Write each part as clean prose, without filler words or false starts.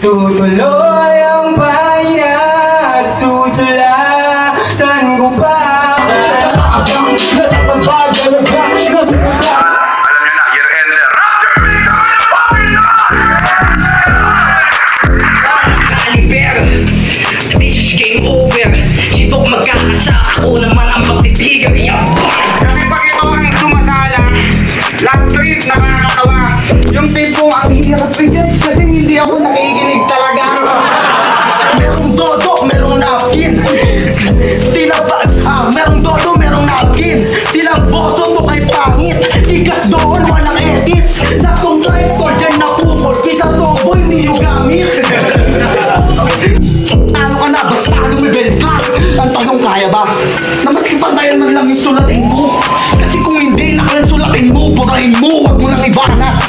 Tutuloy ang pahina at susulatan ko pa. Alam nyo na, year ender. Caliber, this is game over. Si Dog magkakasa, ako naman ang magtitigan. Kami pa ito ang sumadala. Last trip, nakakatawa. Yung tipo ang hirap bigyan kasi hindi ako nakikinig talaga. Merong dodo, merong napkin. Tila ba, merong dodo, merong napkin. Tila boso to kay pangit. Tigas doon, walang edits. Saktong tractor, dyan na pukol. Kita to, boy, niyo gamit. Ano ka na, basta lumibel ka. Ang tanong, kaya ba? Na mas ipantayan man lang yung sulatin mo. Kasi kung hindi, nakalasulatin mo, burahin mo, wag mo lang ibanat.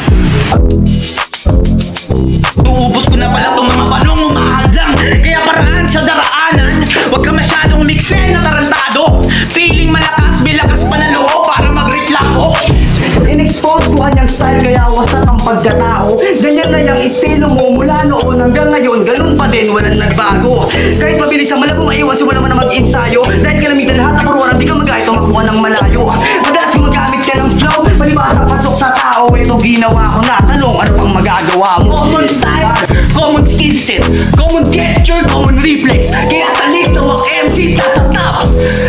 Tuubos ko na pala itong mga panong umahadlang. Kaya paraan sa daraanan, huwag ka masyadong miksen na tarantado. Feeling malakas, bilakas pala loob para magreklamo. In-expose ko kanyang style kaya wasak ang pagkatao. Ganyan na yung estilo mo mula noon hanggang ngayon, ganun pa din, walang nagbago. Kahit mabilis ang malabong maiwan, wala man na mag-ensayo. Dahil kalamitan lahat ng puruan, di ka mag-ahit o makuha ng malayo. Madalas gumagamit ka ng flow, palibasa pasok sa tao. Ito ginawa ko na, tanong ano pang magagawa mo? Common style, common skill set, common gesture, common reflex. Kaya sa list ng mga MCs nasa top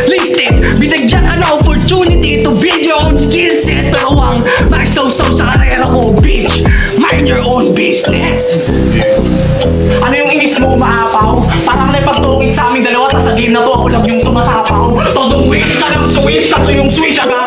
listed, binagyan ka na opportunity to build your own skill set. Pero ang makisaw-saw sa karera ko, bitch, mind your own business. Ano yung inis mo umaapaw? Parang naipagtungin sa aming dalawa, tas sa game na to ako lang yung sumasapaw. Todong wish ka lang switch, kaso yung switch agad